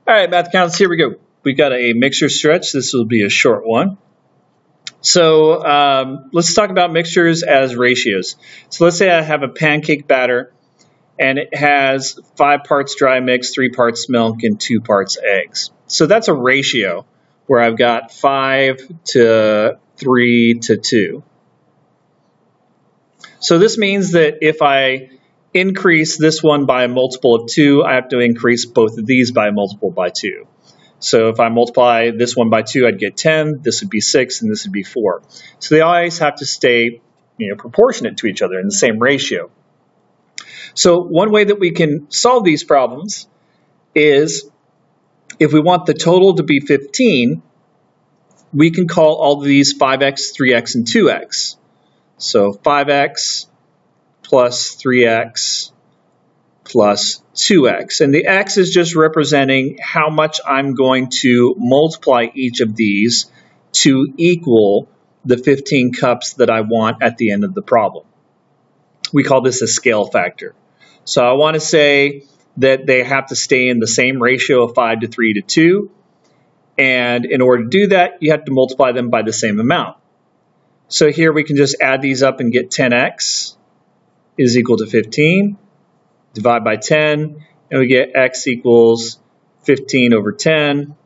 All right, MathCounts, here we go. We got a mixture stretch. This will be a short one. So let's talk about mixtures as ratios. So let's say I have a pancake batter, and it has 5 parts dry mix, 3 parts milk, and 2 parts eggs. So that's a ratio where I've got 5 to 3 to 2. So this means that if I increase this one by a multiple of 2, I have to increase both of these by a multiple by 2. So if I multiply this one by 2, I'd get 10, this would be 6, and this would be 4. So they always have to stay proportionate to each other in the same ratio. So one way that we can solve these problems is if we want the total to be 15, we can call all of these 5x, 3x, and 2x. So 5x plus 3x plus 2x. And the x is just representing how much I'm going to multiply each of these to equal the 15 cups that I want at the end of the problem. We call this a scale factor. So I want to say that they have to stay in the same ratio of 5 to 3 to 2. And in order to do that, you have to multiply them by the same amount. So here we can just add these up and get 10x is equal to 15. Divide by 10, and we get x equals 15 over 10,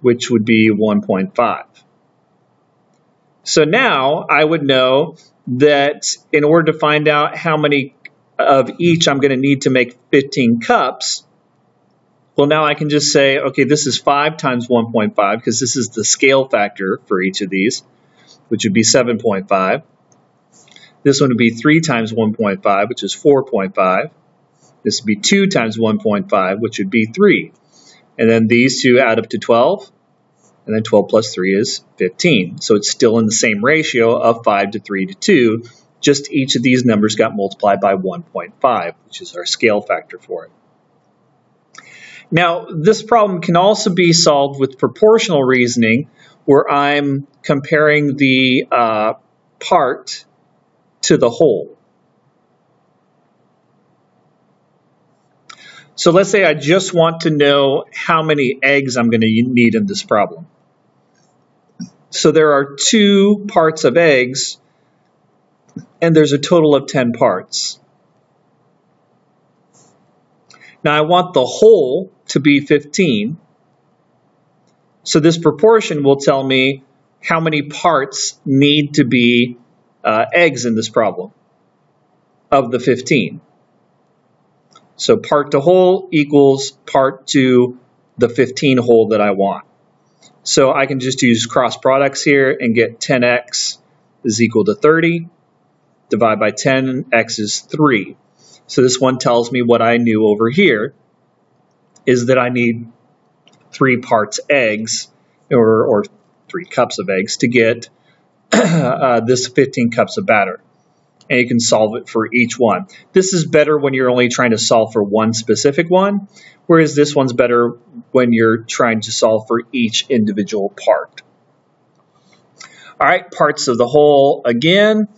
which would be 1.5. So now I would know that in order to find out how many of each I'm going to need to make 15 cups, well, now I can just say, okay, this is 5 times 1.5, because this is the scale factor for each of these, which would be 7.5. This one would be 3 times 1.5, which is 4.5. This would be 2 times 1.5, which would be 3. And then these two add up to 12. And then 12 plus 3 is 15. So it's still in the same ratio of 5 to 3 to 2. Just each of these numbers got multiplied by 1.5, which is our scale factor for it. Now, this problem can also be solved with proportional reasoning, where I'm comparing the part to the whole. So let's say I just want to know how many eggs I'm going to need in this problem. So there are 2 parts of eggs, and there's a total of 10 parts. Now I want the whole to be 15. So this proportion will tell me how many parts need to be eggs in this problem of the 15. So part to whole equals part to the 15 whole that I want. So I can just use cross products here and get 10x is equal to 30. Divide by 10, x is 3. So this one tells me what I knew over here is that I need 3 parts eggs, or 3 cups of eggs, to get this 15 cups of batter. And you can solve it for each one. This is better when you're only trying to solve for one specific one, whereas this one's better when you're trying to solve for each individual part. All right, parts of the whole again.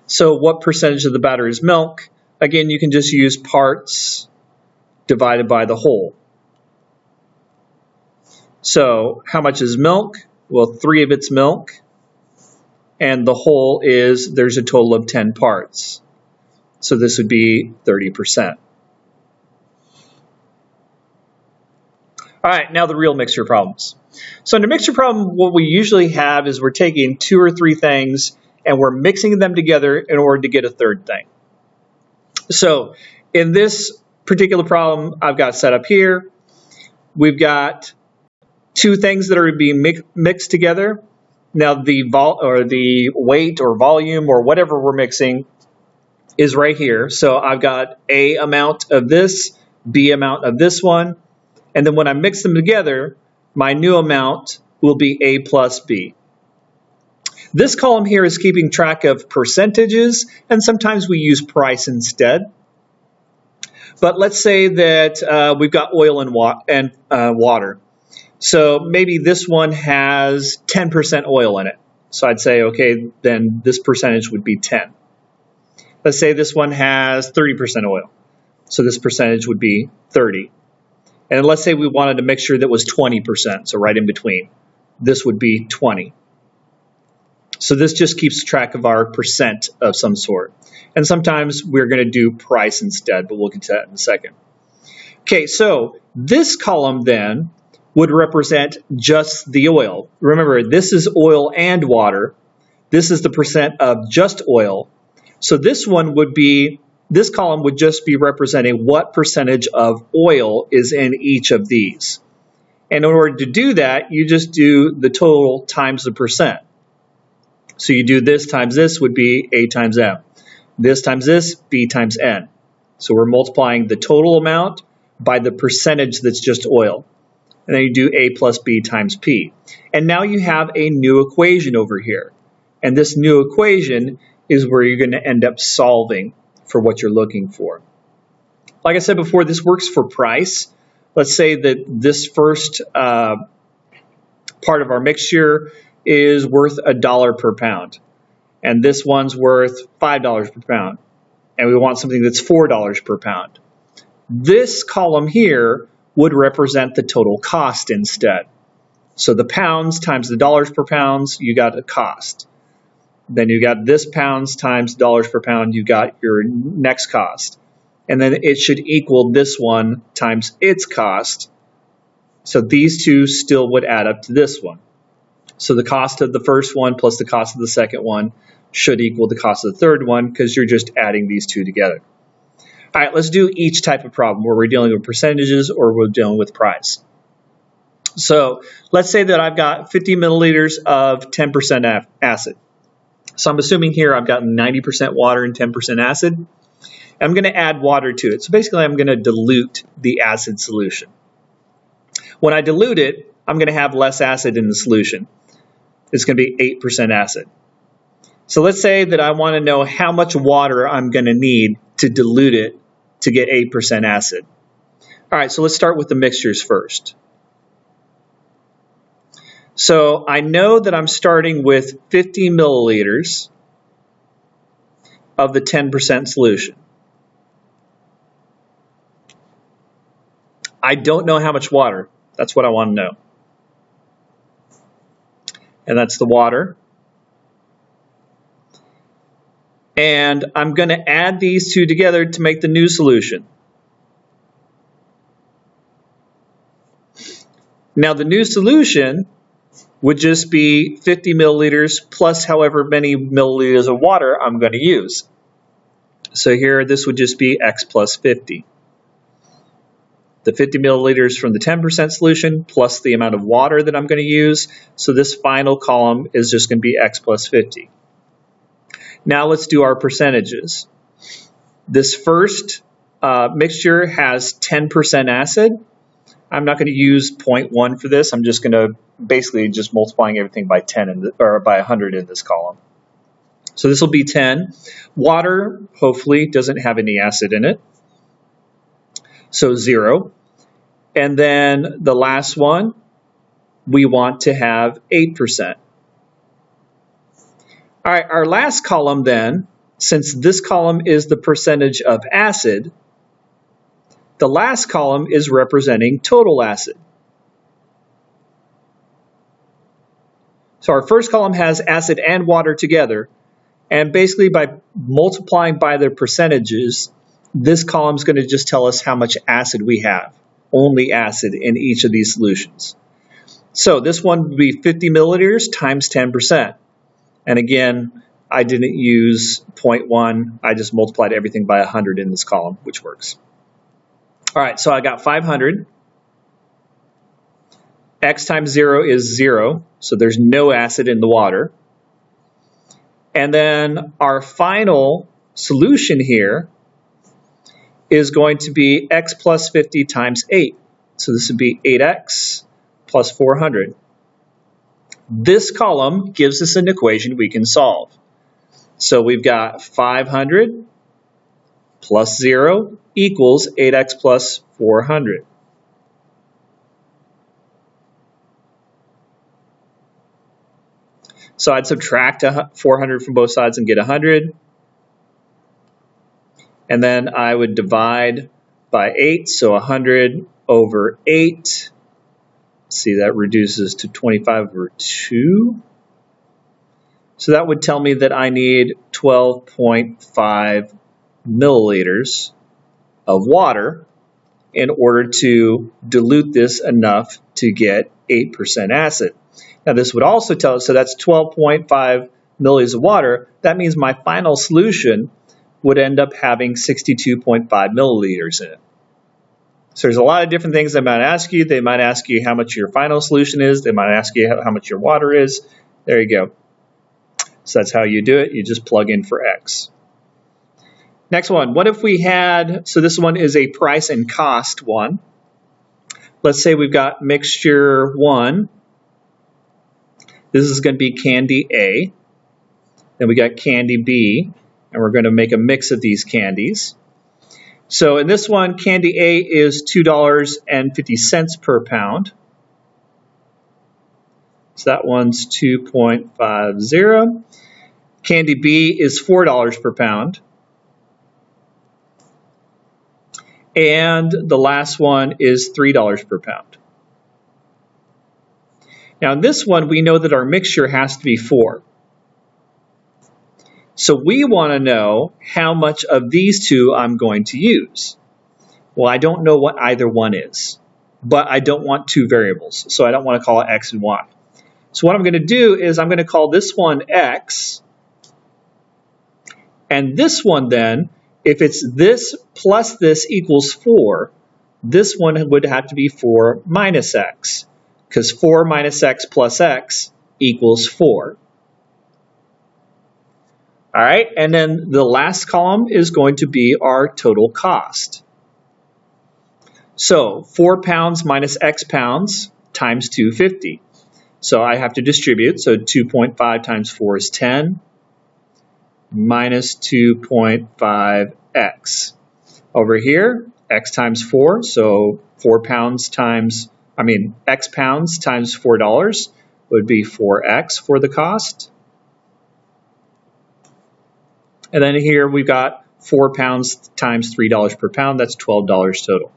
So what percentage of the batter is milk? Again, you can just use parts divided by the whole. So how much is milk? Well, 3 of it's milk. And the whole is, there's a total of 10 parts. So this would be 30%. All right, now the real mixture problems. So in a mixture problem, what we usually have is we're taking 2 or 3 things and we're mixing them together in order to get a third thing. So in this particular problem I've got set up here, we've got 2 things that are being mixed together. Now the weight or volume or whatever we're mixing is right here. So I've got A amount of this, B amount of this one, and then when I mix them together, my new amount will be A plus B. This column here is keeping track of percentages, and sometimes we use price instead. But let's say that we've got oil and water. So maybe this one has 10% oil in it. So I'd say, okay, then this percentage would be 10. Let's say this one has 30% oil. So this percentage would be 30. And let's say we wanted a mixture that was 20%, so right in between. This would be 20. So this just keeps track of our percent of some sort. And sometimes we're going to do price instead, but we'll get to that in a second. Okay, so this column then would represent just the oil. Remember, this is oil and water. This is the percent of just oil. So this column would just be representing what percentage of oil is in each of these. And in order to do that, you just do the total times the percent. So you do this times this would be A times M. This times this, B times N. So we're multiplying the total amount by the percentage that's just oil. And then you do A plus B times P. And now you have a new equation over here. And this new equation is where you're going to end up solving for what you're looking for. Like I said before, this works for price. Let's say that this first part of our mixture is worth $1 per pound. And this one's worth $5 per pound. And we want something that's $4 per pound. This column here would represent the total cost instead. So the pounds times the dollars per pounds, you got a cost. Then you got this pounds times dollars per pound, you got your next cost. And then it should equal this one times its cost. So these two still would add up to this one. So the cost of the first one plus the cost of the second one should equal the cost of the third one because you're just adding these two together. All right, let's do each type of problem where we're dealing with percentages or we're dealing with price. So let's say that I've got 50 milliliters of 10% acid. So I'm assuming here I've got 90% water and 10% acid. And I'm going to add water to it. So basically I'm going to dilute the acid solution. When I dilute it, I'm going to have less acid in the solution. It's going to be 8% acid. So let's say that I want to know how much water I'm going to need to dilute it to get 8% acid. All right, so let's start with the mixtures first. So I know that I'm starting with 50 milliliters of the 10% solution. I don't know how much water. That's what I want to know. And that's the water. And I'm going to add these two together to make the new solution. Now the new solution would just be 50 milliliters plus however many milliliters of water I'm going to use. So here this would just be X plus 50. The 50 milliliters from the 10% solution plus the amount of water that I'm going to use. So this final column is just going to be X plus 50. Now let's do our percentages. This first mixture has 10% acid. I'm not going to use 0.1 for this. I'm just going to basically just multiplying everything by 10 or by 100 in this column. So this will be 10. Water, hopefully, doesn't have any acid in it. So 0. And then the last one, we want to have 8%. All right, our last column then, since this column is the percentage of acid, the last column is representing total acid. So our first column has acid and water together, and basically by multiplying by their percentages, this column is going to just tell us how much acid we have, only acid in each of these solutions. So this one would be 50 milliliters times 10%. And again, I didn't use 0.1. I just multiplied everything by 100 in this column, which works. All right, so I got 500. X times 0 is 0, so there's no acid in the water. And then our final solution here is going to be X plus 50 times 8. So this would be 8X plus 400. This column gives us an equation we can solve. So we've got 500 plus 0 equals 8x plus 400. So I'd subtract 400 from both sides and get 100. And then I would divide by 8, so 100 over 8. See, that reduces to 25 over 2. So that would tell me that I need 12.5 milliliters of water in order to dilute this enough to get 8% acid. Now this would also tell us, so that's 12.5 milliliters of water. That means my final solution would end up having 62.5 milliliters in it. So there's a lot of different things they might ask you. They might ask you how much your final solution is. They might ask you how much your water is. There you go. So that's how you do it. You just plug in for X. Next one, what if we had, so this one is a price and cost one. Let's say we've got mixture 1. This is going to be candy A. Then we got candy B, and we're going to make a mix of these candies. So in this one, candy A is $2.50 per pound. So that one's 2.50. Candy B is $4 per pound. And the last one is $3 per pound. Now in this one, we know that our mixture has to be 4. So we want to know how much of these two I'm going to use. Well, I don't know what either one is, but I don't want two variables, so I don't want to call it X and Y. So what I'm going to do is I'm going to call this one X, and this one then, if it's this plus this equals 4, this one would have to be 4 minus X, because 4 minus X plus X equals 4. All right, and then the last column is going to be our total cost. So 4 pounds minus X pounds times 250. So I have to distribute, so 2.5 times 4 is 10, minus 2.5X. Over here, X times 4, so 4 pounds times, X pounds times $4 would be 4X for the cost. And then here we've got 4 pounds times $3 per pound. That's $12 total.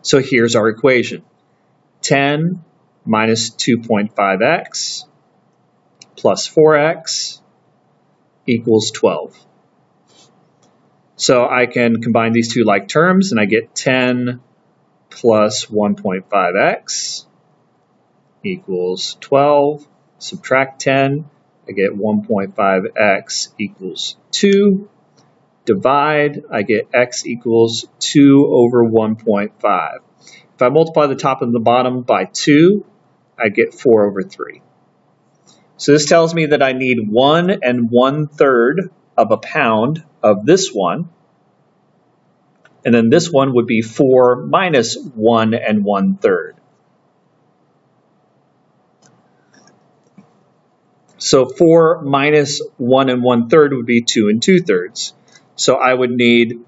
So here's our equation. 10 minus 2.5x plus 4x equals 12. So I can combine these two like terms, and I get 10 plus 1.5x equals 12. Subtract 10. I get 1.5x equals 2. Divide, I get x equals 2 over 1.5. If I multiply the top and the bottom by 2, I get 4 over 3. So this tells me that I need 1 1/3 of a pound of this one. And then this one would be 4 minus 1 1/3. So 4 minus 1 1/3 would be 2 2/3. So I would need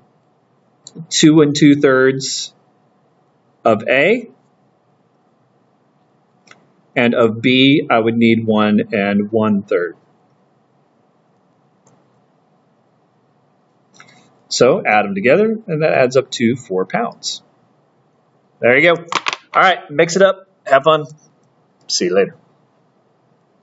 2 2/3 of A, and of B I would need 1 1/3. So add them together, and that adds up to 4 pounds. There you go. All right, mix it up. Have fun. See you later.